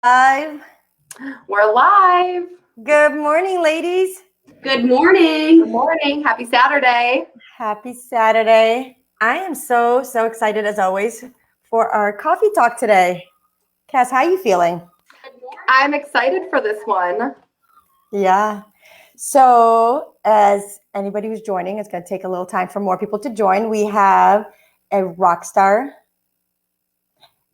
Live. We're live. Good morning, ladies. Good morning. Good morning. Happy Saturday. Happy Saturday. I am so excited as always for our coffee talk today. Cass, how are you feeling? I'm excited for this one. Yeah. So as anybody who's joining, it's going to take a little time for more people to join. We have a rock star,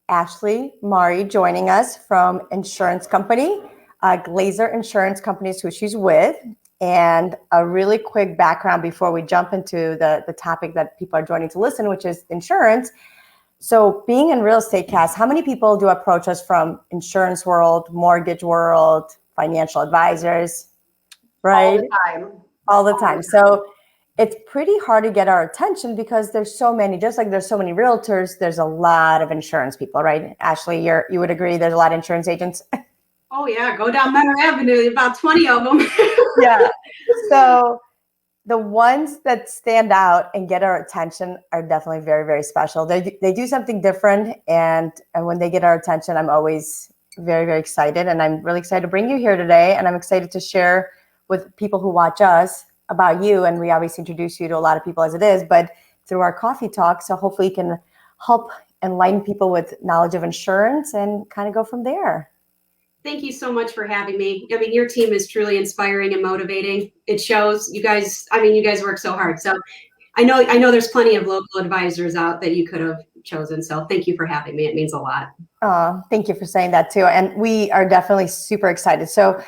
AMarrie, joining us from insurance company, Glazer Insurance Company is who she's with. And a really quick background before we jump into the topic that people are joining to listen, which is insurance. So being in real estate, Cass, how many people do approach us from insurance world, mortgage world, financial advisors, right? All the time. So it's pretty hard to get our attention because there's so many, just like there's so many realtors, there's a lot of insurance people, right? Ashley, you would agree there's a lot of insurance agents? Oh yeah, go down Menor Avenue, about 20 of them. Yeah. So the ones that stand out and get our attention are definitely very special. They do something different, and when they get our attention, I'm always very excited, and I'm really excited to bring you here today, and I'm excited to share with people who watch us about you. And we obviously introduce you to a lot of people as it is, but through our coffee talk, so hopefully you can help enlighten people with knowledge of insurance and kind of go from there. Thank you so much for having me. I mean, your team is truly inspiring and motivating. It shows. You guys work so hard. So I know there's plenty of local advisors out that you could have chosen. So thank you for having me. It means a lot. Thank you for saying that too. And we are definitely super excited. So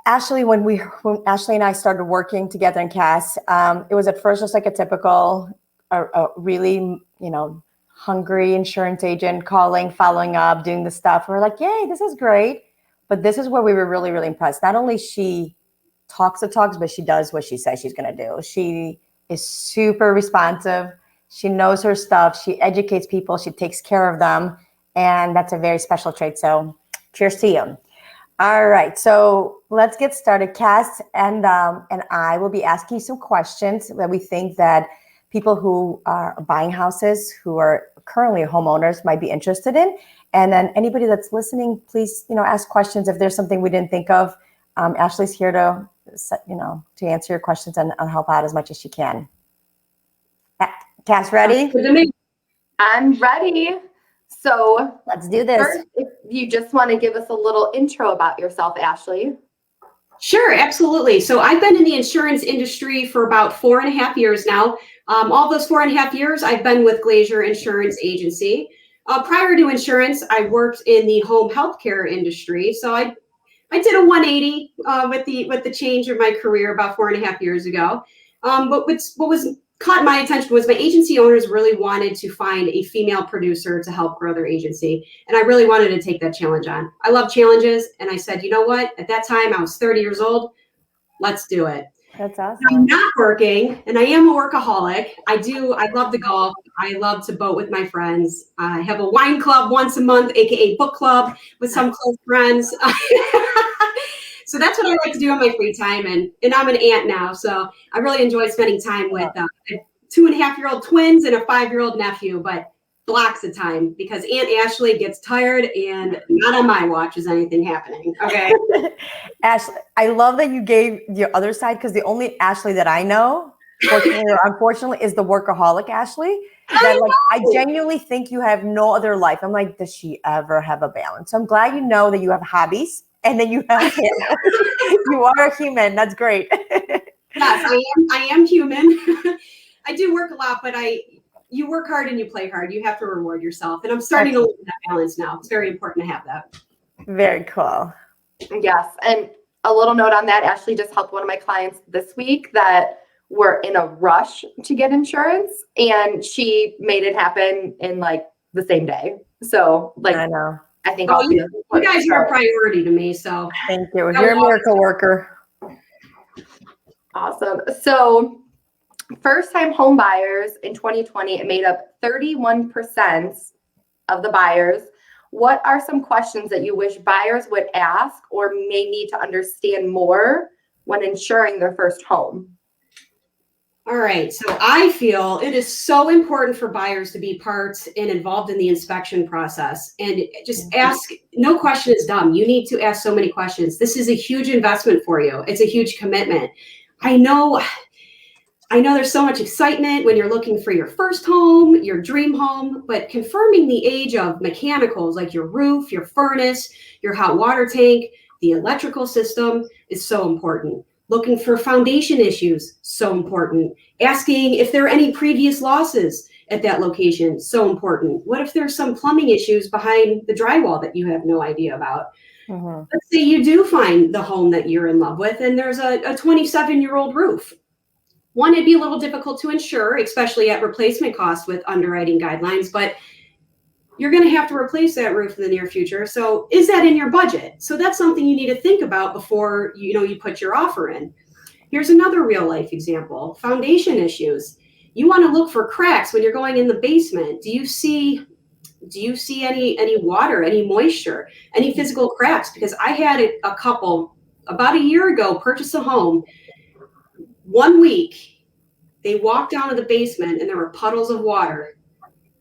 Ashley, when Ashley and I started working together in Cass, it was at first just like a typical, really, hungry insurance agent calling, following up, doing the stuff. We're like, yay, this is great. But this is where we were really impressed. Not only she talks the talks, but she does what she says she's going to do. She is super responsive. She knows her stuff. She educates people. She takes care of them. And that's a very special trait. So cheers to you. All right, so let's get started. Cass and I will be asking you some questions that we think that people who are buying houses, who are currently homeowners, might be interested in. And then anybody that's listening, please, ask questions if there's something we didn't think of. Ashley's here to answer your questions and help out as much as she can. Cass, ready? I'm ready. So let's do this. First, if you just want to give us a little intro about yourself, Ashley. Sure, absolutely. So I've been in the insurance industry for about 4.5 years now. All those 4.5 years, I've been with Glazer Insurance Agency. Prior to insurance, I worked in the home healthcare industry. So I did a 180 with the change of my career about 4.5 years ago. But what was caught my attention was my agency owners really wanted to find a female producer to help grow their agency. And I really wanted to take that challenge on. I love challenges. And I said, you know what? At that time, I was 30 years old. Let's do it. That's awesome. I'm not working, and I am a workaholic. I love to golf. I love to boat with my friends. I have a wine club once a month, AKA book club with some close friends. So that's what I like to do in my free time. And I'm an aunt now, so I really enjoy spending time with 2.5-year-old twins and a 5-year-old nephew, but blocks of time because Aunt Ashley gets tired and not on my watch is anything happening. Okay. Ashley, I love that you gave your other side because the only Ashley that I know, fortunately or unfortunately, is the workaholic Ashley. I genuinely think you have no other life. I'm like, does she ever have a balance? So I'm glad you know that you have hobbies. And then you have you are a human. That's great. Yes, I am human. I do work a lot, but you work hard and you play hard. You have to reward yourself. And I'm starting to look at that balance now. It's very important to have that. Very cool. Yes. And a little note on that, Ashley just helped one of my clients this week that were in a rush to get insurance, and she made it happen in like the same day. So I know. I think you guys are a priority to me. So thank you. You're a miracle worker. Awesome. So first-time home buyers in 2020, it made up 31% of the buyers. What are some questions that you wish buyers would ask or may need to understand more when insuring their first home? All right. So I feel it is so important for buyers to be part and involved in the inspection process, and just ask. No question is dumb. You need to ask so many questions. This is a huge investment for you. It's a huge commitment. I know there's so much excitement when you're looking for your first home, your dream home, but confirming the age of mechanicals like your roof, your furnace, your hot water tank, the electrical system is so important. Looking for foundation issues, so important. Asking if there are any previous losses at that location, so important. What if there's some plumbing issues behind the drywall that you have no idea about? Let's say you do find the home that you're in love with and there's a 27-year-old roof. One, it'd be a little difficult to insure, especially at replacement costs with underwriting guidelines, but you're going to have to replace that roof in the near future. So is that in your budget? So that's something you need to think about before you put your offer in. Here's another real life example. Foundation issues. You want to look for cracks when you're going in the basement. Do you see any water, any moisture, any physical cracks? Because I had a couple about a year ago purchase a home. 1 week, they walked down to the basement and there were puddles of water.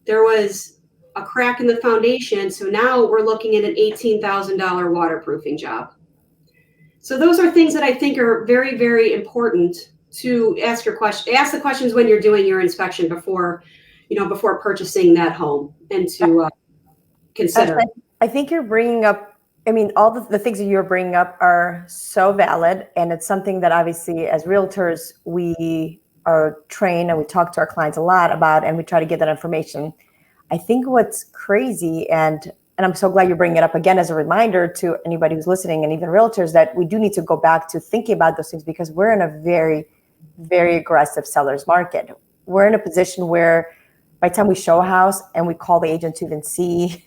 There was a crack in the foundation. So now we're looking at an $18,000 waterproofing job. So those are things that I think are very, very important to ask the questions when you're doing your inspection before purchasing that home, and to consider. I think you're bringing up, all the things that you're bringing up are so valid. And it's something that obviously as realtors, we are trained and we talk to our clients a lot about, and we try to get that information. I think what's crazy, and I'm so glad you're bringing it up again as a reminder to anybody who's listening, and even realtors, that we do need to go back to thinking about those things, because we're in a very, very aggressive seller's market. We're in a position where by the time we show a house and we call the agent to even see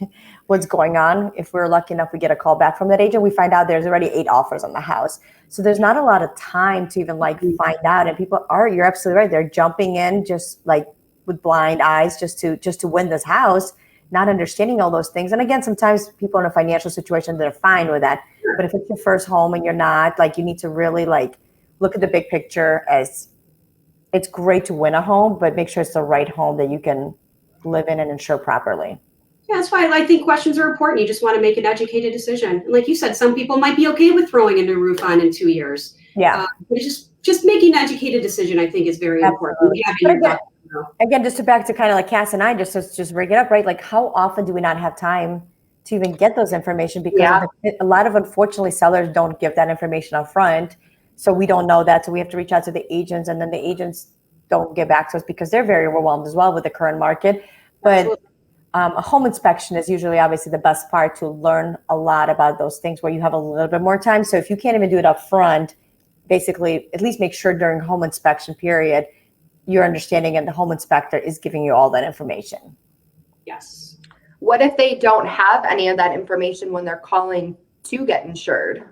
what's going on, if we're lucky enough, we get a call back from that agent, we find out there's already 8 offers on the house. So there's not a lot of time to even find out. And people you're absolutely right. They're jumping in just with blind eyes just to win this house, not understanding all those things. And again, sometimes people in a financial situation, they're fine with that. But if it's your first home and you're not, you need to really look at the big picture. As it's great to win a home, but make sure it's the right home that you can live in and insure properly. Yeah, that's why I think questions are important. You just want to make an educated decision. And like you said, some people might be okay with throwing a new roof on in 2 years. Yeah. But just making an educated decision, I think, is very important. Again, just back to kind of Cass and I, just bring it up, right? How often do we not have time to even get those information? Because a lot of, unfortunately, sellers don't give that information up front. So we don't know that. So we have to reach out to the agents, and then the agents don't get back to us because they're very overwhelmed as well with the current market. But a home inspection is usually obviously the best part to learn a lot about those things where you have a little bit more time. So if you can't even do it up front, basically at least make sure during home inspection period, you're understanding and the home inspector is giving you all that information. Yes. What if they don't have any of that information when they're calling to get insured?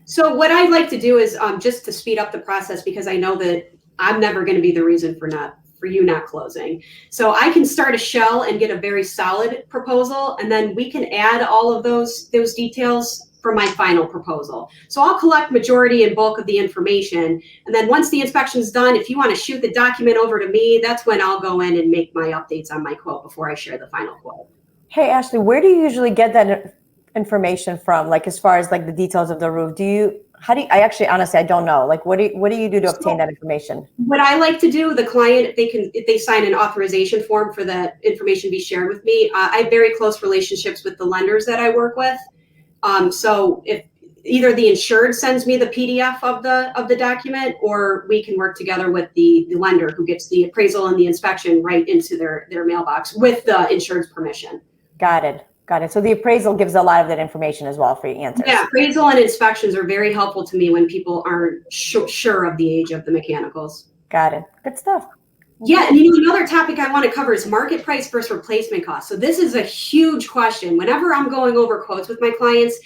So what I'd like to do is just to speed up the process, because I know that I'm never going to be the reason for you not closing. So I can start a shell and get a very solid proposal, and then we can add all of those details for my final proposal. So I'll collect majority and bulk of the information. And then once the inspection's done, if you want to shoot the document over to me, that's when I'll go in and make my updates on my quote before I share the final quote. Hey, Ashley, where do you usually get that information from? As far as the details of the roof, I actually, honestly, I don't know. What do you do to obtain that information? What I like to do, the client, if they sign an authorization form for that information to be shared with me. I have very close relationships with the lenders that I work with. So if either the insured sends me the PDF of the document, or we can work together with the lender who gets the appraisal and the inspection right into their mailbox with the insured's permission. Got it. So the appraisal gives a lot of that information as well for your answers. Yeah, appraisal and inspections are very helpful to me when people aren't sure of the age of the mechanicals. Got it. Good stuff. Yeah, and another topic I want to cover is market price versus replacement cost. So this is a huge question. Whenever I'm going over quotes with my clients,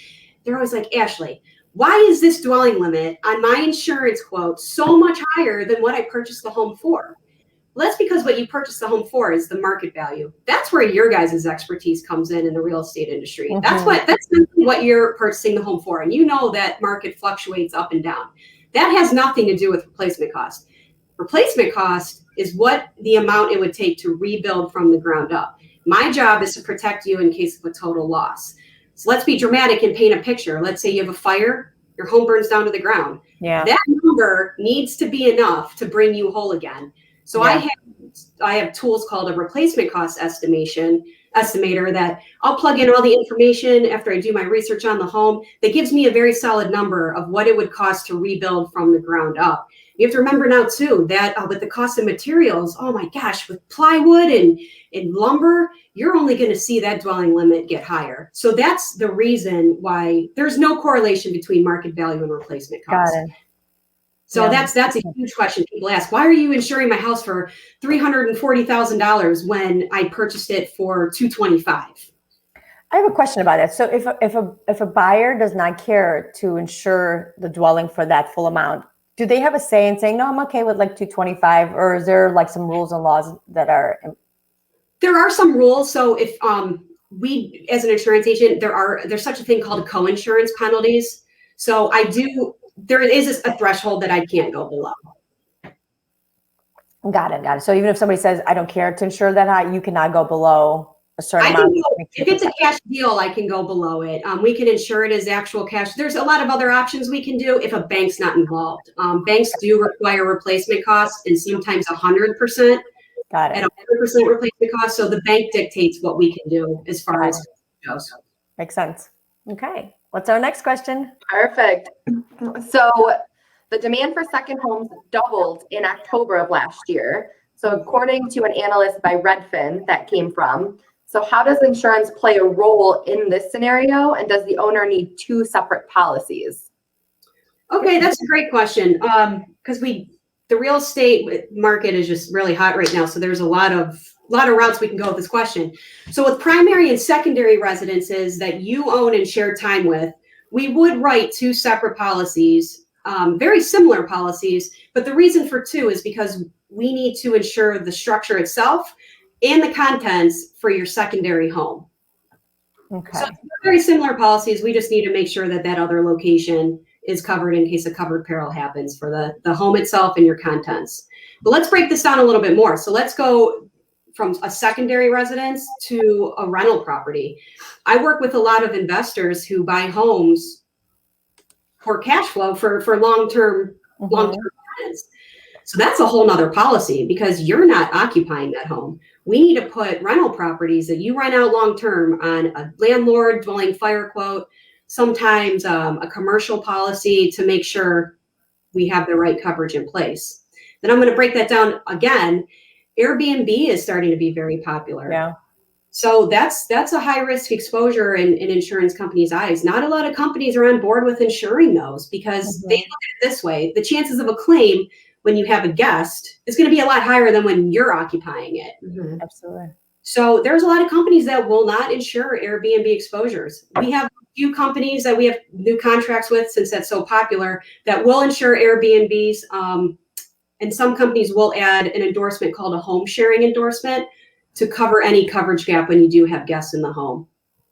they're always like, Ashley, why is this dwelling limit on my insurance quote so much higher than what I purchased the home for? Well, that's because what you purchased the home for is the market value. That's where your guys' expertise comes in the real estate industry. Mm-hmm. That's what you're purchasing the home for. And you know that market fluctuates up and down. That has nothing to do with replacement cost. Replacement cost is what the amount it would take to rebuild from the ground up. My job is to protect you in case of a total loss. So let's be dramatic and paint a picture. Let's say you have a fire, your home burns down to the ground. Yeah. That number needs to be enough to bring you whole again. So Yeah. I have tools called a replacement cost estimator that I'll plug in all the information after I do my research on the home that gives me a very solid number of what it would cost to rebuild from the ground up. You have to remember now too that with the cost of materials, oh my gosh, with plywood and lumber, you're only going to see that dwelling limit get higher. So that's the reason why there's no correlation between market value and replacement cost. Got it. So Yeah. that's a huge question. People ask, why are you insuring my house for $340,000 when I purchased it for $225,000? I have a question about it. So if a buyer does not care to insure the dwelling for that full amount, do they have a say in saying, no, I'm okay with like 225, or is there like some rules and laws that are? There are some rules. So if we, as an insurance agent, there's such a thing called co-insurance penalties. So there is a threshold that I can't go below. Got it. So even if somebody says, I don't care to insure that high, you cannot go below a certain amount. If it's a cash deal, I can go below it. We can insure it as actual cash. There's a lot of other options we can do if a bank's not involved. Banks do require replacement costs and sometimes 100%. Got it. At 100% replacement cost. So the bank dictates what we can do as far as goes. Makes sense. Okay. What's our next question? Perfect. So the demand for second homes doubled in October of last year. So according to an analyst by Redfin that came from. So how does insurance play a role in this scenario? And does the owner need two separate policies? Okay, that's a great question. Because the real estate market is just really hot right now. So there's a lot of routes we can go with this question. So with primary and secondary residences that you own and share time with, we would write two separate policies, very similar policies. But the reason for two is because we need to insure the structure itself and the contents for your secondary home. Okay. So very similar policies. We just need to make sure that that other location is covered in case a covered peril happens for the home itself and your contents. But let's break this down a little bit more. So let's go from a secondary residence to a rental property. I work with a lot of investors who buy homes for cash flow for long-term tenants. So that's a whole nother policy because you're not occupying that home. We need to put rental properties that you rent out long-term on a landlord dwelling fire quote, sometimes a commercial policy to make sure we have the right coverage in place. Then I'm going to break that down again. Airbnb is starting to be very popular. Yeah. So that's a high risk exposure in insurance companies' eyes. Not a lot of companies are on board with insuring those because they look at it this way. The chances of a claim when you have a guest is going to be a lot higher than when you're occupying it. Mm-hmm. Absolutely. So there's a lot of companies that will not insure Airbnb exposures. We have a few companies that we have new contracts with since that's so popular that will insure Airbnbs. And some companies will add an endorsement called a home sharing endorsement to cover any coverage gap when you do have guests in the home.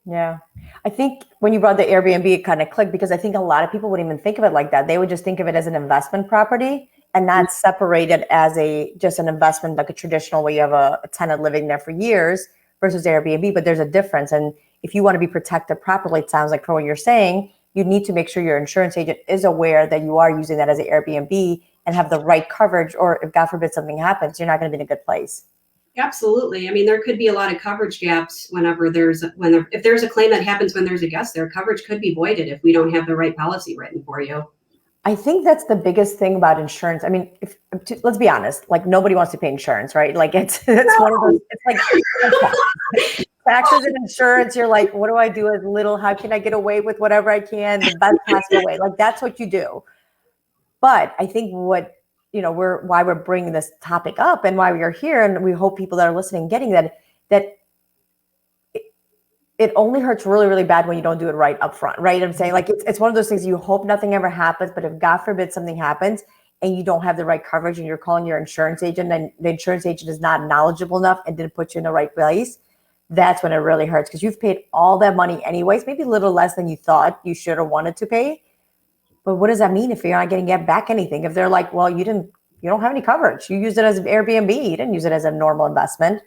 Yeah. I think when you brought the Airbnb, it kind of clicked because I think a lot of people wouldn't even think of it like that. They would just think of it as an investment property and not separate it as just an investment, like a traditional where you have a tenant living there for years versus Airbnb. But there's a difference. And if you want to be protected properly, it sounds like from what you're saying, you need to make sure your insurance agent is aware that you are using that as an Airbnb and have the right coverage, or if God forbid something happens, you're not going to be in a good place. Absolutely. I mean, there could be a lot of coverage gaps if there's a claim that happens when there's a guest there, coverage could be voided if we don't have the right policy written for you. I think that's the biggest thing about insurance. I mean, let's be honest, like nobody wants to pay insurance, right? Like it's one of those, it's like taxes and insurance. You're like, what do I do as little? How can I get away with whatever I can? The best possible way. Like that's what you do. But I think why we're bringing this topic up and why we are here, and we hope people that are listening getting that it only hurts really, really bad when you don't do it right up front, right? I'm saying like it's one of those things you hope nothing ever happens, but if God forbid something happens and you don't have the right coverage and you're calling your insurance agent and the insurance agent is not knowledgeable enough and didn't put you in the right place, that's when it really hurts because you've paid all that money anyways, maybe a little less than you thought you should have wanted to pay. But what does that mean if you're not getting back anything? If they're like, well, you didn't you don't have any coverage. You use it as an Airbnb. You didn't use it as a normal investment,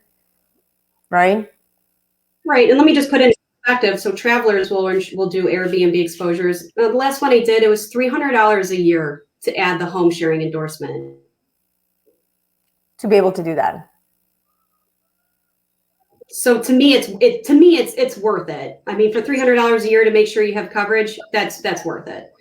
right? Right. And let me just put in perspective. So travelers will do Airbnb exposures. The last one I did, it was $300 a year to add the home sharing endorsement. To be able to do that. So to me, it's worth it. I mean, for $300 a year to make sure you have coverage, that's worth it.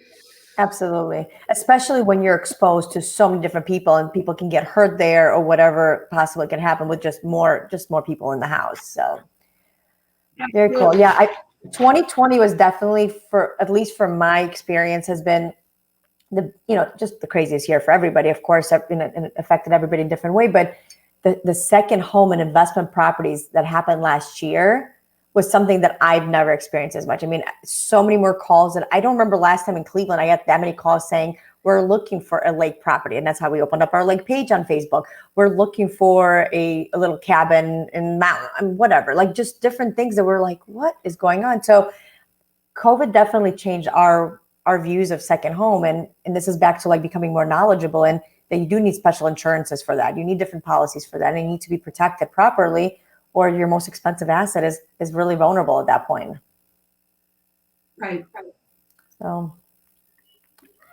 Absolutely. Especially when you're exposed to so many different people and people can get hurt there or whatever possibly can happen with just more people in the house. So very cool. Yeah. 2020 was definitely, for at least from my experience, has been just the craziest year for everybody. Of course, and it affected everybody in a different way, but the second home and investment properties that happened last year was something that I've never experienced as much. I mean, so many more calls, and I don't remember last time in Cleveland, I got that many calls saying, we're looking for a lake property. And that's how we opened up our lake page on Facebook. We're looking for a little cabin in mountain, whatever, like just different things that we're like, what is going on? So COVID definitely changed our views of second home. And this is back to like becoming more knowledgeable, and that you do need special insurances for that. You need different policies for that, and you need to be protected properly, or your most expensive asset is really vulnerable at that point. Right. So,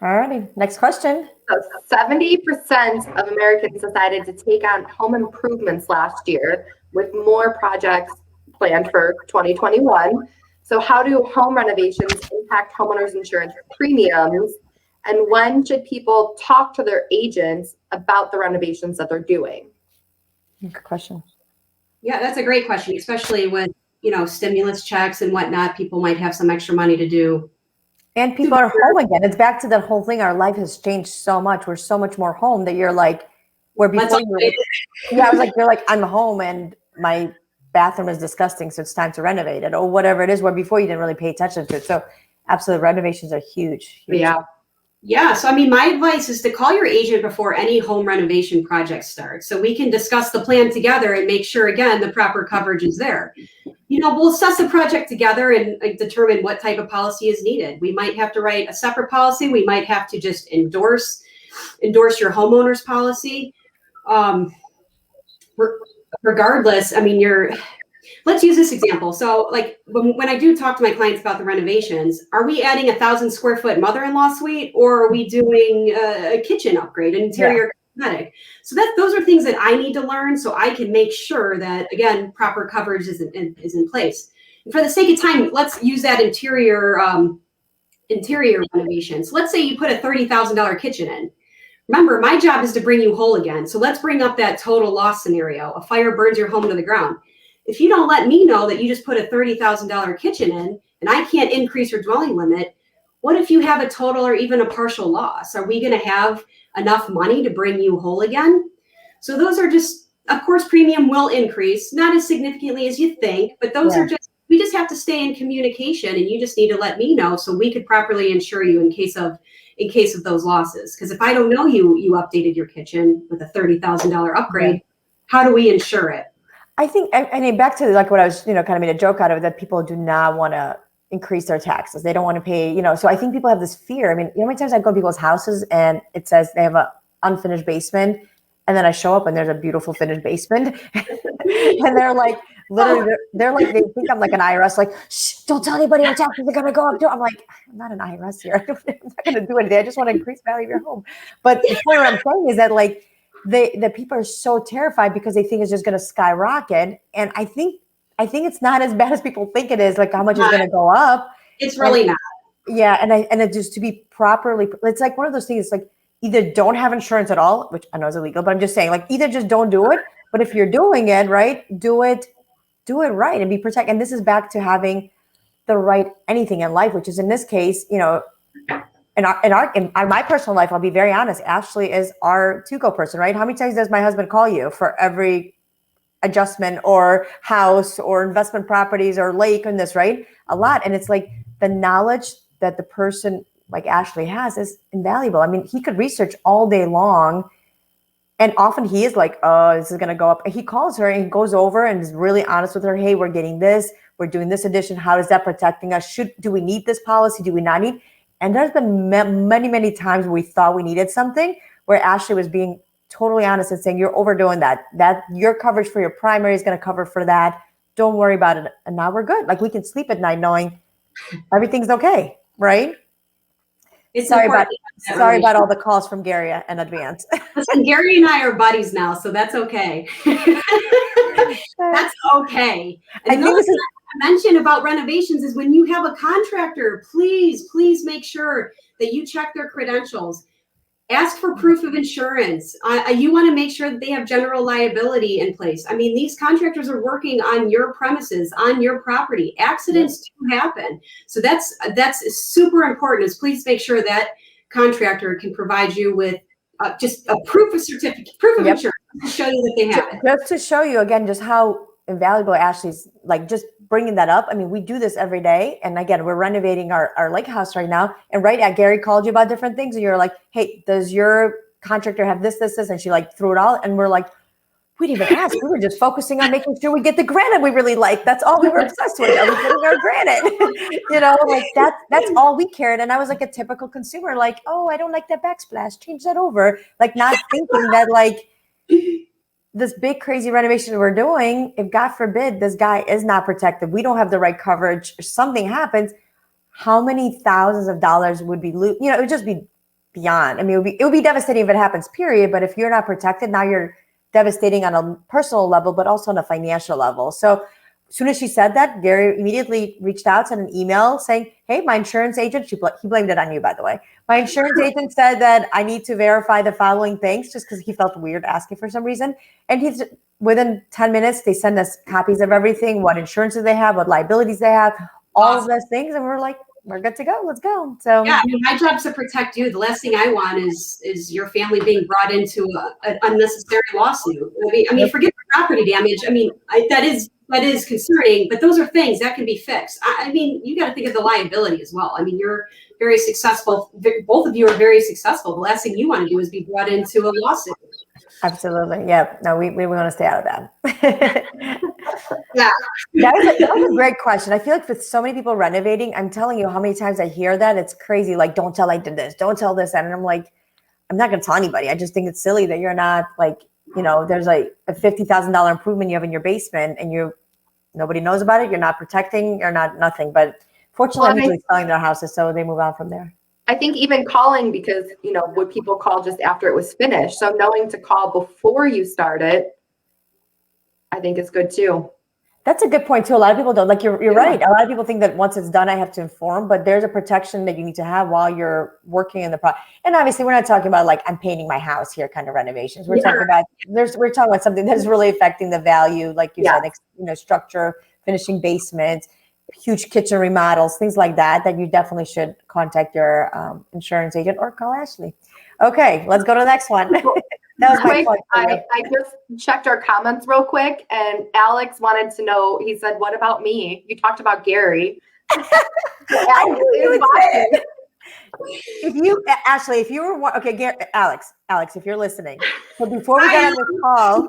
all righty, next question. So 70% of Americans decided to take on home improvements last year, with more projects planned for 2021. So how do home renovations impact homeowners insurance premiums? And when should people talk to their agents about the renovations that they're doing? Good question. Yeah, that's a great question, especially with, stimulus checks and whatnot. People might have some extra money to do. And people are home again. It's back to that whole thing. Our life has changed so much. We're so much more home that you're like, where before I was like, you're like, I'm home and my bathroom is disgusting, so it's time to renovate it, or whatever it is, where before you didn't really pay attention to it. So absolutely, renovations are huge. Yeah. Yeah. So, I mean, my advice is to call your agent before any home renovation project starts, so we can discuss the plan together and make sure, again, the proper coverage is there. We'll assess the project together and determine what type of policy is needed. We might have to write a separate policy. We might have to just endorse your homeowner's policy. Regardless, I mean, let's use this example. So like when I do talk to my clients about the renovations, are we adding 1,000 square foot mother-in-law suite, or are we doing a kitchen upgrade, an interior cosmetic? So those are things that I need to learn, so I can make sure that, again, proper coverage is in place. And for the sake of time, let's use that interior renovations. Let's say you put a $30,000 kitchen in. Remember, my job is to bring you whole again. So let's bring up that total loss scenario. A fire burns your home to the ground. If you don't let me know that you just put a $30,000 kitchen in and I can't increase your dwelling limit, what if you have a total or even a partial loss? Are we going to have enough money to bring you whole again? So those are just, of course, premium will increase, not as significantly as you think, but those are just, we just have to stay in communication, and you just need to let me know so we could properly insure you in case of those losses. Because if I don't know you updated your kitchen with a $30,000 upgrade, how do we insure it? I think, I mean, back to like what I was, kind of made a joke out of, that people do not want to increase their taxes. They don't want to pay, so I think people have this fear. I mean, how many times I go to people's houses and it says they have an unfinished basement, and then I show up and there's a beautiful finished basement and they're like, literally, they're like, they think I'm like an IRS, like, shh, don't tell anybody your taxes are going to go up. I'm like, I'm not an IRS here. I'm not going to do anything. I just want to increase value of your home. But the point I'm saying is that like, the people are so terrified because they think it's just going to skyrocket. And I think it's not as bad as people think it is, like how much is going to go up. It's really not. Yeah. And it just to be properly, it's like one of those things, like either don't have insurance at all, which I know is illegal, but I'm just saying, like, either just don't do it. But if you're doing it, right, do it right and be protected. And this is back to having the right anything in life, which is in this case, in my personal life, I'll be very honest, Ashley is our to-go person, right? How many times does my husband call you for every adjustment or house or investment properties or lake and this, right? A lot. And it's like the knowledge that the person like Ashley has is invaluable. I mean, he could research all day long, and often he is like, oh, this is going to go up. And he calls her and he goes over and is really honest with her. Hey, we're getting this. We're doing this addition. How is that protecting us? Do we need this policy? Do we not need? And there's been many, many times where we thought we needed something where Ashley was being totally honest and saying, you're overdoing that. That your coverage for your primary is going to cover for that. Don't worry about it. And now we're good. Like we can sleep at night knowing everything's okay, right? It's Sorry important. about all the calls from Gary in advance. Listen, Gary and I are buddies now, so that's okay. That's okay. I And think this is I mentioned about renovations is when you have a contractor, please make sure that you check their credentials. Ask for proof of insurance. You want to make sure that they have general liability in place. I mean, these contractors are working on your premises, on your property. Accidents do happen. So that's super important is please make sure that contractor can provide you with just a proof of insurance to show you that they have it. Just to show you again, just how invaluable Ashley's like just bringing that up. I mean, we do this every day. And again, we're renovating our lake house right now. And Gary called you about different things. And you're like, hey, does your contractor have this? And she like threw it all. And we're like, we didn't even ask. We were just focusing on making sure we get the granite we really like. That's all we were obsessed with. Are we getting our granite? Like that's all we cared. And I was like a typical consumer, like, oh, I don't like that backsplash. Change that over. Like not thinking that like this big crazy renovation we're doing, if God forbid this guy is not protected, we don't have the right coverage, or something happens, how many thousands of dollars would be it would just be beyond. I mean, it would be devastating if it happens, period. But if you're not protected, now you're devastating on a personal level, but also on a financial level. So as soon as she said that, Gary immediately reached out, sent an email saying, hey, my insurance agent, he blamed it on you, by the way. My insurance agent said that I need to verify the following things just because he felt weird asking for some reason. And he's within 10 minutes, they send us copies of everything, what insurances they have, what liabilities they have, all of those things. And we're like, we're good to go. Let's go. So yeah, I mean, my job's to protect you. The last thing I want is your family being brought into an unnecessary lawsuit. I mean, forget the property damage. I mean, that is concerning, but those are things that can be fixed. I mean, you got to think of the liability as well. I mean, you're very successful. Both of you are very successful. The last thing you want to do is be brought into a lawsuit. Absolutely. Yeah. No, we want to stay out of that. Yeah. That was a great question. I feel like with so many people renovating, I'm telling you how many times I hear that. It's crazy. Like, don't tell I did this. Don't tell this. And I'm like, I'm not going to tell anybody. I just think it's silly that you're not like, there's like a $50,000 improvement you have in your basement and nobody knows about it. You're not protecting, you're not nothing. But fortunately, I'm usually selling their houses, so they move on from there. I think even calling because, would people call just after it was finished? So knowing to call before you start it, I think is good too. That's a good point too. A lot of people don't, like you're right. A lot of people think that once it's done, I have to inform, but there's a protection that you need to have while you're working in the project. And obviously we're not talking about like, I'm painting my house here kind of renovations. We're talking about something that's really affecting the value, like you said, structure, finishing basement, huge kitchen remodels, things like that you definitely should contact your insurance agent or call Ashley. Okay, let's go to the next one. That was quick, I just checked our comments real quick, and Alex wanted to know, he said, what about me? You talked about Gary. Alex if you were, okay, Gary, Alex, if you're listening. So before we get on this call,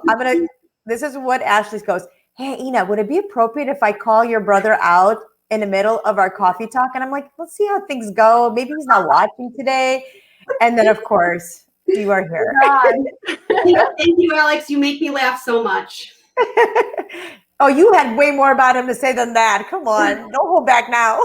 this is what Ashley goes, hey, Ina, would it be appropriate if I call your brother out in the middle of our coffee talk? And I'm like, let's see how things go. Maybe he's not watching today. And then, of course, you are here. Thank you, Alex. You make me laugh so much. Oh, you had way more about him to say than that. Come on. Don't hold back now.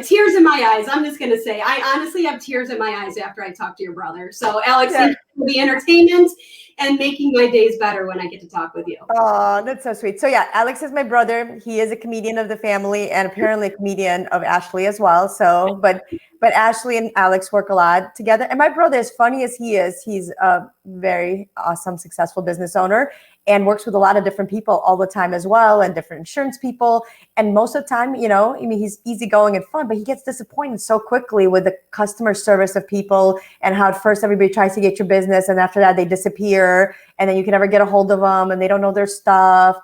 Tears in my eyes. I'm just going to say, I honestly have tears in my eyes after I talk to your brother. So, Alex, thank you for the entertainment and making my days better when I get to talk with you. Oh, that's so sweet. So yeah, Alex is my brother. He is a comedian of the family and apparently a comedian of Ashley as well. So, but Ashley and Alex work a lot together. And my brother, as funny as he is, he's a very awesome, successful business owner and works with a lot of different people all the time as well, and different insurance people. And most of the time, he's easygoing and fun, but he gets disappointed so quickly with the customer service of people and how at first everybody tries to get your business and after that they disappear and then you can never get a hold of them and they don't know their stuff.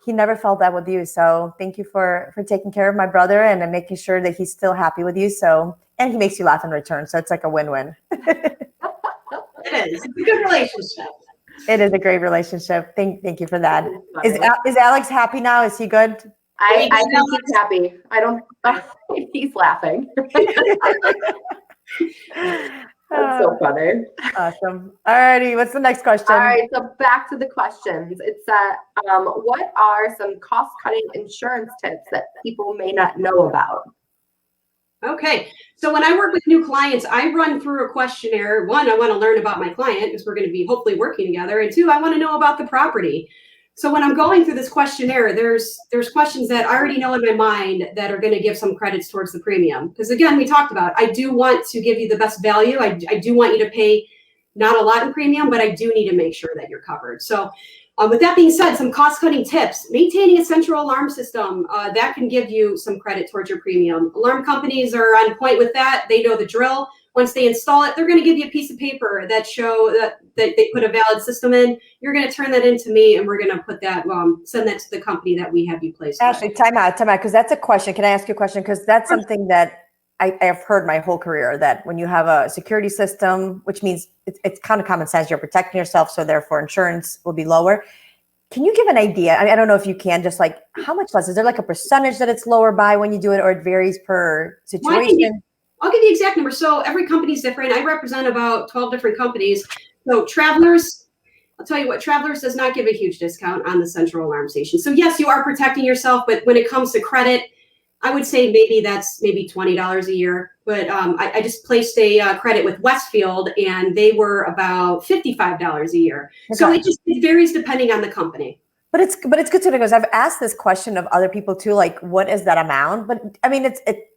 He never felt that with you. So thank you for taking care of my brother and making sure that he's still happy with you. So, and he makes you laugh in return. So it's like a win-win. It is. It's a good relationship. It is a great relationship. Thank you for that. Is Alex happy now? Is he good? I think he's happy. He's laughing. That's so funny. Awesome. All righty. What's the next question? All right, so back to the questions. It's what are some cost-cutting insurance tips that people may not know about? Okay. So when I work with new clients, I run through a questionnaire. One, I want to learn about my client because we're going to be hopefully working together. And two, I want to know about the property. So when I'm going through this questionnaire, there's questions that I already know in my mind that are going to give some credits towards the premium. Because again, we talked about, I do want to give you the best value. I do want you to pay not a lot in premium, but I do need to make sure that you're covered. So with that being said, some cost-cutting tips. Maintaining a central alarm system, that can give you some credit towards your premium. Alarm companies are on point with that. They know the drill. Once they install it, they're going to give you a piece of paper that show that they put a valid system in. You're going to turn that into me, and we're going to put that, send that to the company that we have you placed with. Ashley, time out, because that's a question. Can I ask you a question? Because that's something that I have heard my whole career, that when you have a security system, which means it's kind of common sense, you're protecting yourself, so therefore insurance will be lower. Can you give an idea? I don't know if you can, just like how much less? Is there like a percentage that it's lower by when you do it, or it varies per situation? I'll give you the exact number. So every company is different. I represent about 12 different companies. So Travelers, I'll tell you what, Travelers does not give a huge discount on the central alarm station. So yes, you are protecting yourself, but when it comes to credit, I would say that's $20 a year. But I just placed a credit with Westfield, and they were about $55 a year. Okay. So it varies depending on the company. But it's good to know, because I've asked this question of other people too, like what is that amount? But I mean,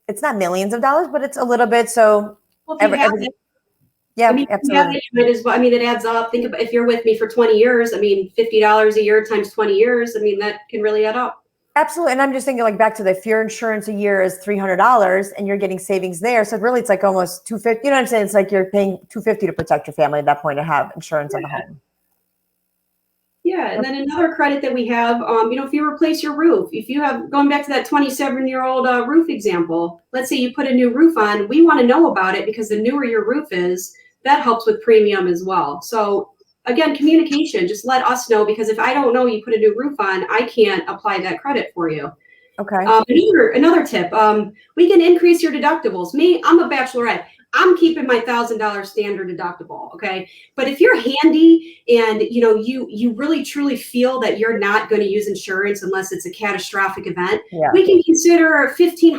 it's not millions of dollars, but it's a little bit. So yeah, absolutely. Might as well. I mean, it adds up. Think about if you're with me for 20 years. I mean, $50 a year times 20 years. I mean, that can really add up. Absolutely. And I'm just thinking, like, back to if your insurance a year is $300 and you're getting savings there. So really it's like almost $250. You know what I'm saying? It's like you're paying $250 to protect your family at that point to have insurance on the home. Yeah. And then another credit that we have, if you replace your roof, if you have, going back to that 27-year-old roof example, let's say you put a new roof on, we want to know about it, because the newer your roof is, that helps with premium as well. So again, communication, just let us know, because if I don't know you put a new roof on, I can't apply that credit for you. Okay. Another tip, we can increase your deductibles. I'm a bachelorette. I'm keeping my $1,000 standard deductible. Okay. But if you're handy and you really truly feel that you're not going to use insurance unless it's a catastrophic event, we can consider $1,500,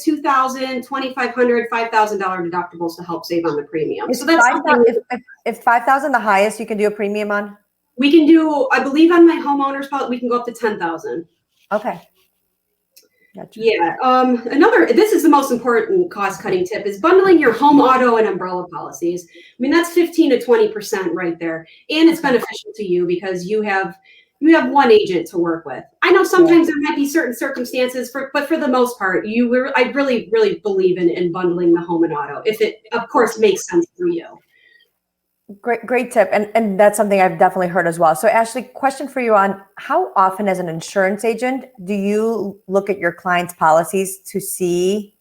$2,000, $2,500, $5,000 deductibles to help save on the premium. So that's if $5,000 the highest you can do a premium on? We can do, I believe on my homeowner's policy, we can go up to $10,000. Okay. Gotcha. Yeah. This is the most important cost-cutting tip, is bundling your home, auto, and umbrella policies. I mean, that's 15 to 20% right there. And it's beneficial to you because you have one agent to work with. I know sometimes there might be certain circumstances, but for the most part, I really, really believe in bundling the home and auto, if it, of course, makes sense for you. Great tip. And that's something I've definitely heard as well. So Ashley, question for you on how often as an insurance agent do you look at your clients' policies to see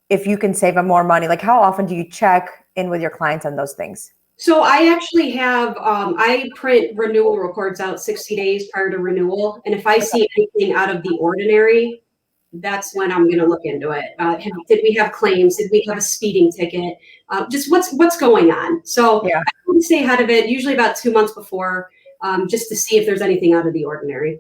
if you can save them more money? Like how often do you check in with your clients on those things? So I actually have, I print renewal reports out 60 days prior to renewal. And if I see anything out of the ordinary, that's when I'm going to look into it. Did we have claims? Did we have a speeding ticket? Just what's going on? So I would stay ahead of it, usually about 2 months before, just to see if there's anything out of the ordinary.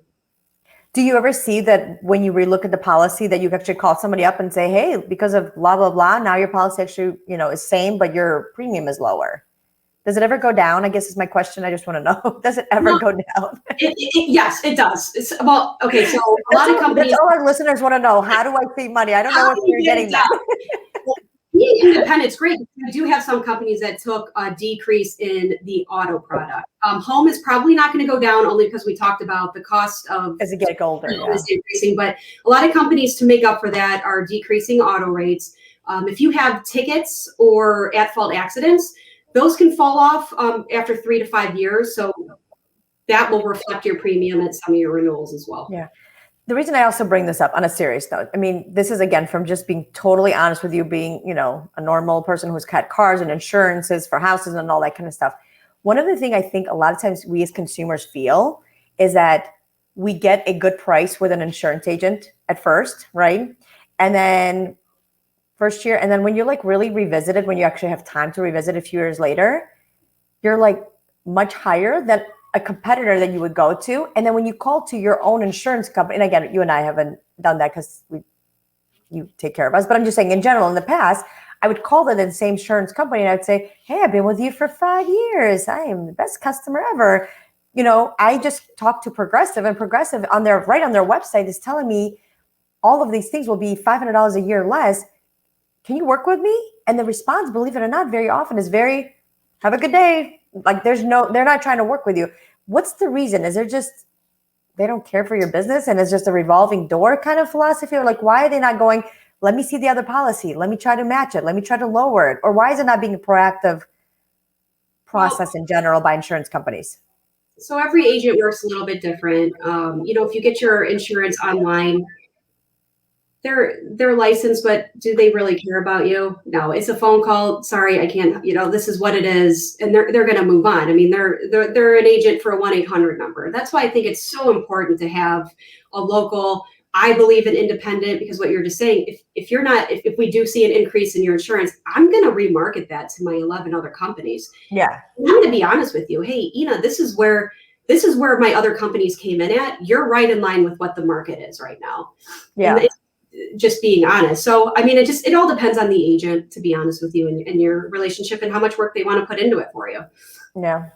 Do you ever see that when you relook at the policy that you actually call somebody up and say, hey, because of blah, blah, blah, now your policy actually, is same, but your premium is lower? Does it ever go down? I guess is my question. I just want to know. Does it ever go down? Yes, it does. Okay. So a lot of companies. That's all our listeners want to know. How do I save money? I don't know if you're getting that. Being independent is great. We do have some companies that took a decrease in the auto product. Home is probably not going to go down, only because we talked about the cost of as it gets older is increasing. But a lot of companies, to make up for that, are decreasing auto rates. If you have tickets or at-fault accidents, those can fall off after 3 to 5 years. So that will reflect your premium at some of your renewals as well. Yeah. The reason I also bring this up on a serious note, I mean, this is again from just being totally honest with you, being, a normal person who's got cars and insurances for houses and all that kind of stuff. One of the things I think a lot of times we as consumers feel is that we get a good price with an insurance agent at first, right? And then first year. And then when you're like really revisited, when you actually have time to revisit a few years later, you're like much higher than a competitor that you would go to. And then when you call to your own insurance company, and again, you and I haven't done that because you take care of us, but I'm just saying in general, in the past, I would call the same insurance company and I'd say, hey, I've been with you for 5 years. I am the best customer ever. You know, I just talked to Progressive, and Progressive on their website is telling me all of these things will be $500 a year less. Can you work with me? And the response, believe it or not, very often is very, have a good day. Like they're not trying to work with you. What's the reason? Is there just, they don't care for your business and it's just a revolving door kind of philosophy? Or like, why are they not going, let me see the other policy. Let me try to match it. Let me try to lower it. Or why is it not being a proactive process in general by insurance companies? So every agent works a little bit different. You know, if you get your insurance online, they're licensed, but do they really care about you? No, it's a phone call. Sorry, I can't, you know, this is what it is. And they're going to move on. I mean, they're an agent for a 1-800 number. That's why I think it's so important to have a local, I believe in independent, because what you're just saying, if we do see an increase in your insurance, I'm going to remarket that to my 11 other companies. Yeah. I'm going to be honest with you. Hey, Ina, this is where my other companies came in at. You're right in line with what the market is right now. Yeah. And just being honest. So, I mean, it all depends on the agent, to be honest with you, and your relationship and how much work they want to put into it for you. Yeah.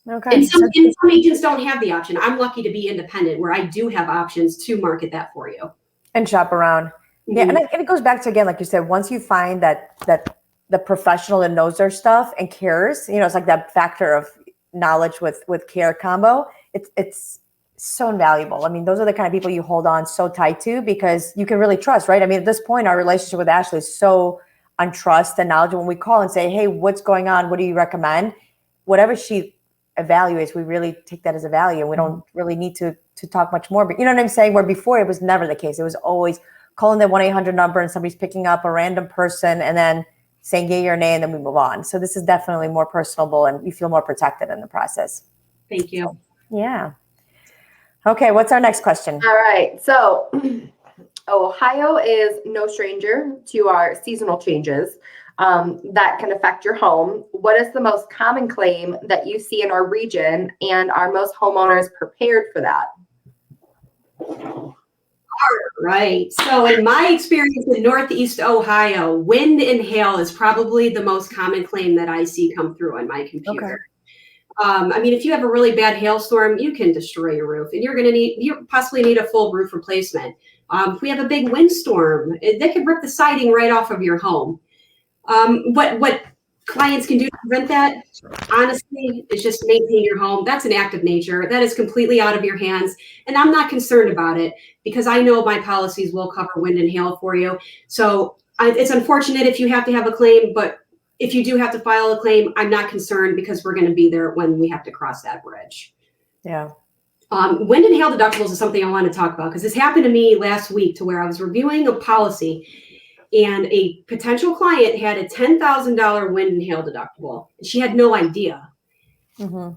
Okay. And some agents don't have the option. I'm lucky to be independent where I do have options to market that for you. And shop around. Mm-hmm. Yeah. And it goes back to, again, like you said, once you find that the professional that knows their stuff and cares, you know, it's like that factor of knowledge with care combo. It's so invaluable. I mean, those are the kind of people you hold on so tight to because you can really trust, right? I mean, at this point, our relationship with Ashley is so on trust and knowledge. When we call and say, hey, what's going on? What do you recommend? Whatever she evaluates, we really take that as a value. We don't really need to talk much more. But you know what I'm saying? Where before it was never the case. It was always calling the 1-800 number and somebody's picking up a random person and then saying yay or nay, and then we move on. So this is definitely more personable and you feel more protected in the process. Thank you. So, yeah. Okay, what's our next question? All right. So Ohio is no stranger to our seasonal changes that can affect your home. What is the most common claim that you see in our region, and are most homeowners prepared for that? All right. So in my experience in Northeast Ohio, wind and hail is probably the most common claim that I see come through on my computer. Okay. I mean, if you have a really bad hailstorm, you can destroy your roof, and you possibly need a full roof replacement. If we have a big windstorm, they could rip the siding right off of your home. What clients can do to prevent that, honestly, is just maintain your home. That's an act of nature. That is completely out of your hands. And I'm not concerned about it because I know my policies will cover wind and hail for you. So it's unfortunate if you have to have a claim, but if you do have to file a claim, I'm not concerned because we're going to be there when we have to cross that bridge. Yeah. Wind and hail deductibles is something I want to talk about because this happened to me last week to where I was reviewing a policy and a potential client had a $10,000 wind and hail deductible. She had no idea. Mm-hmm.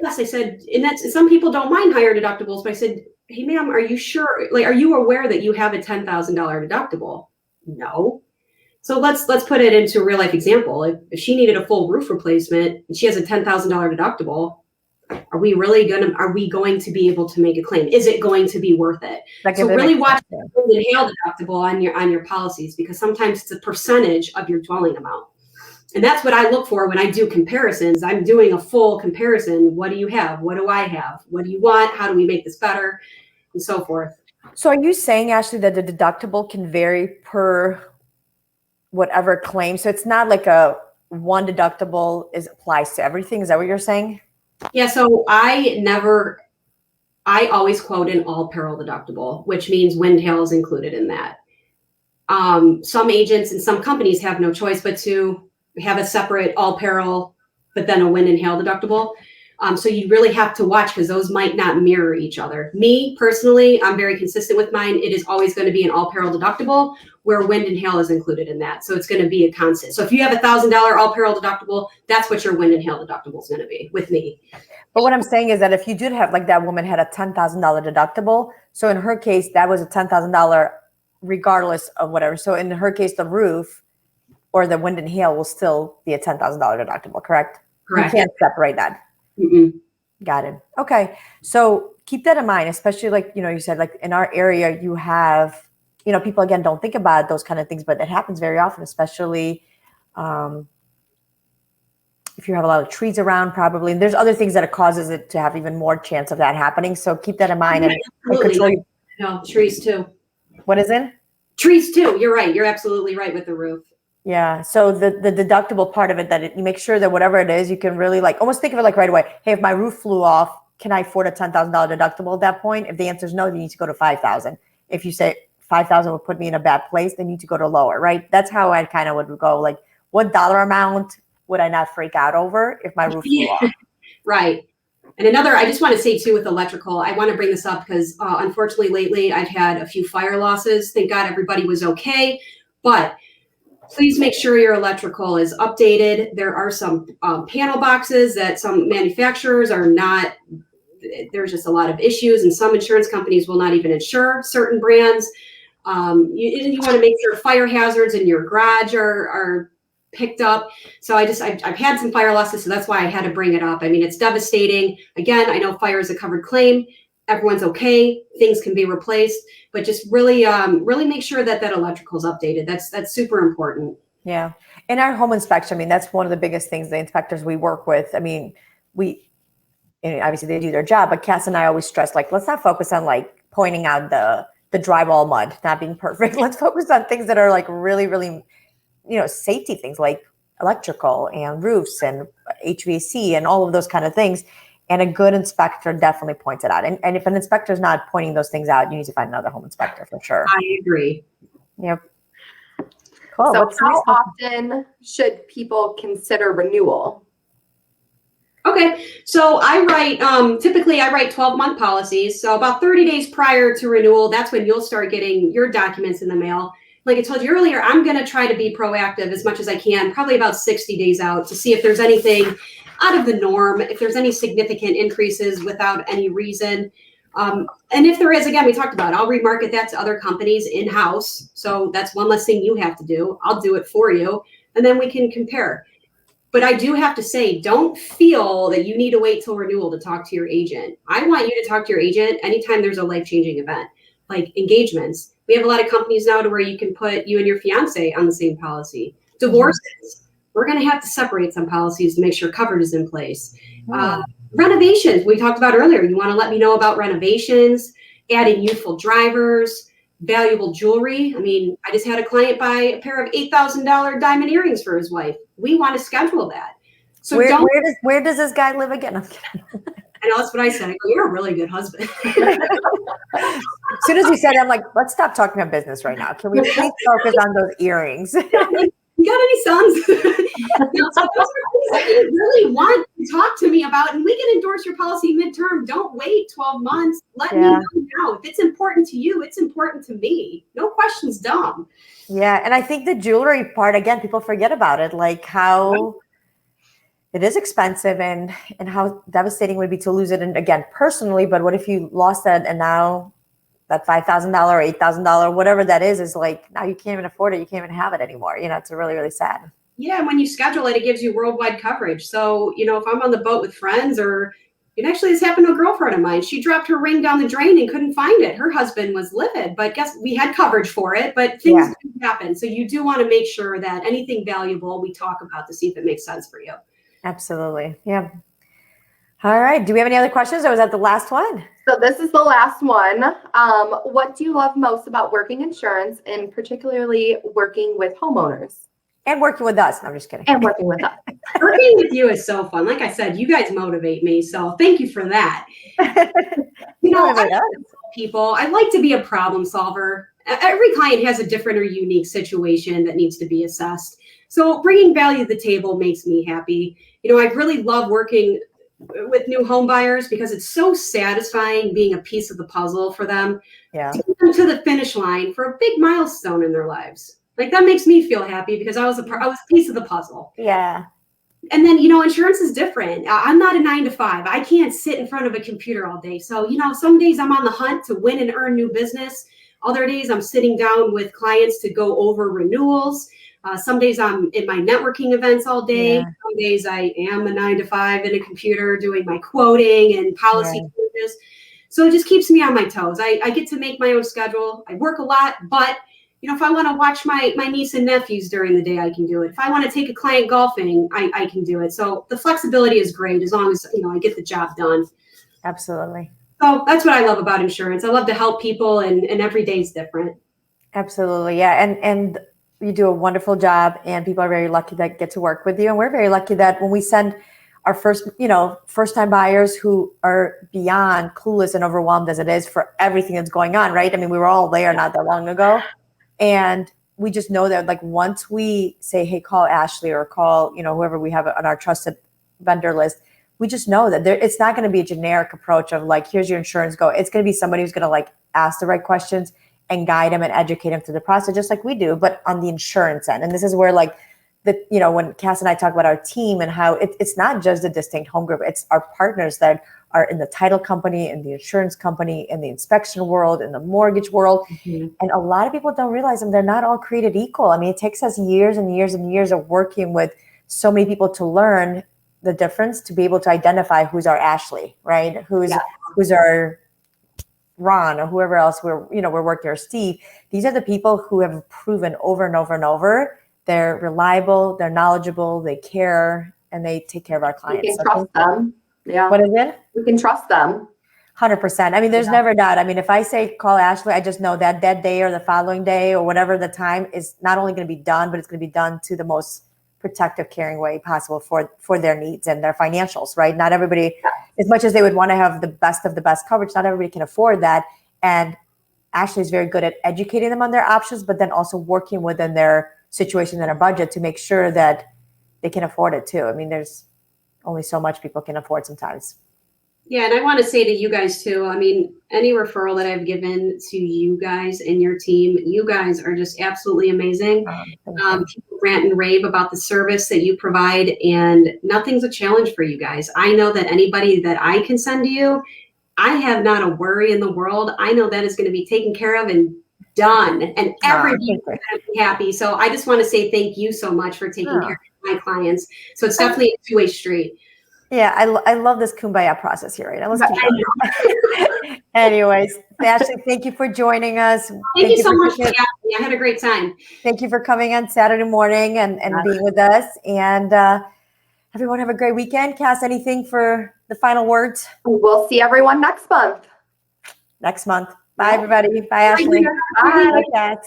I said, and that's, some people don't mind higher deductibles, but I said, hey, ma'am, are you sure? Like, are you aware that you have a $10,000 deductible? No. So let's put it into a real life example. If she needed a full roof replacement and she has a $10,000 deductible, are we going to be able to make a claim? Is it going to be worth it? So really watch the hail deductible on your policies, because sometimes it's a percentage of your dwelling amount. And that's what I look for when I do comparisons. I'm doing a full comparison. What do you have? What do I have? What do you want? How do we make this better? And so forth. So are you saying, Ashley, that the deductible can vary per whatever claim? So it's not like a one deductible applies to everything. Is that what you're saying? Yeah. So I always quote an all peril deductible, which means wind hail is included in that. Some agents and some companies have no choice but to have a separate all peril, but then a wind and hail deductible. So you really have to watch because those might not mirror each other. Me personally, I'm very consistent with mine. It is always going to be an all peril deductible where wind and hail is included in that. So it's going to be a constant. So if you have $1,000 all peril deductible, that's what your wind and hail deductible is going to be with me. But what I'm saying is that if you did have, like that woman had a $10,000 deductible. So in her case, that was a $10,000 regardless of whatever. So in her case, the roof or the wind and hail will still be a $10,000 deductible, correct? Correct. You can't separate that. Mm-mm. Got it. Okay. So keep that in mind, especially like, you said, like in our area, you have, people again, don't think about those kind of things, but it happens very often, especially if you have a lot of trees around, probably. And there's other things that it causes it to have even more chance of that happening. So keep that in mind and control. No, trees too. What is it? Trees too. You're right. You're absolutely right with the roof. Yeah. So the deductible part of it, that you make sure that whatever it is, you can really like almost think of it like right away. Hey, if my roof flew off, can I afford a $10,000 deductible at that point? If the answer is no, you need to go to 5,000. If you say 5,000 would put me in a bad place, they need to go to lower, right? That's how I kind of would go. Like, what dollar amount would I not freak out over if my roof flew off? Right. And I just want to say too, with electrical, I want to bring this up because unfortunately lately I've had a few fire losses. Thank God everybody was okay. But please make sure your electrical is updated. There are some panel boxes that some manufacturers are not, there's just a lot of issues, and some insurance companies will not even insure certain brands. You want to make sure fire hazards in your garage are picked up. So I've had some fire losses, so that's why I had to bring it up. I mean, it's devastating. Again, I know fire is a covered claim. Everyone's okay. Things can be replaced, but just really make sure that electrical is updated. That's super important. Yeah. In our home inspection, I mean, that's one of the biggest things, the inspectors we work with. I mean, obviously they do their job, but Cass and I always stress, like, let's not focus on like pointing out the drywall mud not being perfect. Let's focus on things that are like really, really, safety things like electrical and roofs and HVAC and all of those kind of things. And a good inspector definitely points it out. And if an inspector is not pointing those things out, you need to find another home inspector for sure. I agree. Yep. Cool. So how often should people consider renewal? Okay. So typically I write 12-month policies. So about 30 days prior to renewal, that's when you'll start getting your documents in the mail. Like I told you earlier, I'm going to try to be proactive as much as I can, probably about 60 days out, to see if there's anything out of the norm, if there's any significant increases without any reason. And if there is, again, we talked about, I'll remarket that to other companies in-house. So that's one less thing you have to do. I'll do it for you. And then we can compare. But I do have to say, don't feel that you need to wait till renewal to talk to your agent. I want you to talk to your agent anytime there's a life-changing event, like engagements. We have a lot of companies now to where you can put you and your fiance on the same policy. Divorces, we're going to have to separate some policies to make sure coverage is in place. Renovations, we talked about earlier. You want to let me know about renovations, adding youthful drivers, valuable jewelry. I mean, I just had a client buy a pair of $8,000 diamond earrings for his wife. We want to schedule that. So where does this guy live again? I'm kidding. I know, that's what I said. I go, you're a really good husband. As soon as he said it, I'm like, let's stop talking about business right now. Can we please focus on those earrings? You got any sons? So those are things that you really want to talk to me about, and we can endorse your policy midterm. Don't wait 12 months. Let me know now. If it's important to you, it's important to me. No questions dumb. Yeah, and I think the jewelry part, again, people forget about it, like how it is expensive and how devastating it would be to lose it. And again, personally, but what if you lost that and now that $5,000 or $8,000, whatever that is like, now you can't even afford it. You can't even have it anymore. It's really, really sad. Yeah. And when you schedule it, it gives you worldwide coverage. So, if I'm on the boat with friends, or actually this happened to a girlfriend of mine, she dropped her ring down the drain and couldn't find it. Her husband was livid, but guess we had coverage for it, but things do happen. So you do want to make sure that anything valuable we talk about to see if it makes sense for you. Absolutely. Yeah. All right. Do we have any other questions, or was that the last one? So this is the last one. What do you love most about working insurance, and particularly working with homeowners? And working with us. No, I'm just kidding. And working with us. Working with you is so fun. Like I said, you guys motivate me. So thank you for that. I like to be a problem solver. Every client has a different or unique situation that needs to be assessed. So bringing value to the table makes me happy. I really love working with new home buyers because it's so satisfying being a piece of the puzzle for them. Yeah. To get them to the finish line for a big milestone in their lives. Like, that makes me feel happy because I was a piece of the puzzle. Yeah. And then, insurance is different. I'm not a 9-to-5. I can't sit in front of a computer all day. So, some days I'm on the hunt to win and earn new business. Other days I'm sitting down with clients to go over renewals. Some days I'm in my networking events all day. Yeah. Some days I am a 9 to 5 in a computer doing my quoting and policy changes. So it just keeps me on my toes. I get to make my own schedule. I work a lot, but if I want to watch my niece and nephews during the day, I can do it. If I want to take a client golfing, I can do it. So the flexibility is great as long as, I get the job done. Absolutely. So that's what I love about insurance. I love to help people, and every day is different. Absolutely. Yeah. And you do a wonderful job, and people are very lucky that get to work with you. And we're very lucky that when we send our first time buyers who are beyond clueless and overwhelmed as it is for everything that's going on, right? I mean, we were all there not that long ago. And we just know that, like, once we say, hey, call Ashley or call, whoever we have on our trusted vendor list, we just know that it's not going to be a generic approach of like, here's your insurance, go. It's going to be somebody who's going to like ask the right questions and guide them and educate them through the process, just like we do, but on the insurance end. And this is where like when Cass and I talk about our team and how it's not just a distinct home group, it's our partners that are in the title company, in the insurance company, in the inspection world, in the mortgage world. Mm-hmm. And a lot of people don't realize them. They're not all created equal. I mean, it takes us years and years and years of working with so many people to learn the difference, to be able to identify who's our Ashley, right? Who's our Ron, or whoever else we're working, or Steve. These are the people who have proven over and over and over they're reliable, they're knowledgeable, they care, and they take care of our clients. We can trust them. Yeah. What is it? We can trust them. 100%. I mean, there's never doubt. I mean, if I say call Ashley, I just know that day or the following day or whatever the time is not only going to be done, but it's going to be done to the most protective, caring way possible for their needs and their financials, right? Not everybody, as much as they would want to have the best of the best coverage, not everybody can afford that. And Ashley is very good at educating them on their options, but then also working within their situation and a budget to make sure that they can afford it too. I mean, there's only so much people can afford sometimes. Yeah, and I want to say to you guys too, I mean, any referral that I've given to you guys and your team, you guys are just absolutely amazing. People rant and rave about the service that you provide, and nothing's a challenge for you guys. I know that anybody that I can send to you, I have not a worry in the world. I know that is going to be taken care of and done, and everybody is going to be happy. So I just want to say thank you so much for taking care of my clients. So it's definitely a two-way street. Yeah, I love this kumbaya process here, right? Now let's keep going. Anyways, Ashley, thank you for joining us. Thank you so much for having me. I had a great time. Thank you for coming on Saturday morning and being with us. And everyone have a great weekend. Cass, anything for the final words? We'll see everyone next month. Bye, everybody. Bye, Ashley. Bye. Bye, Cass.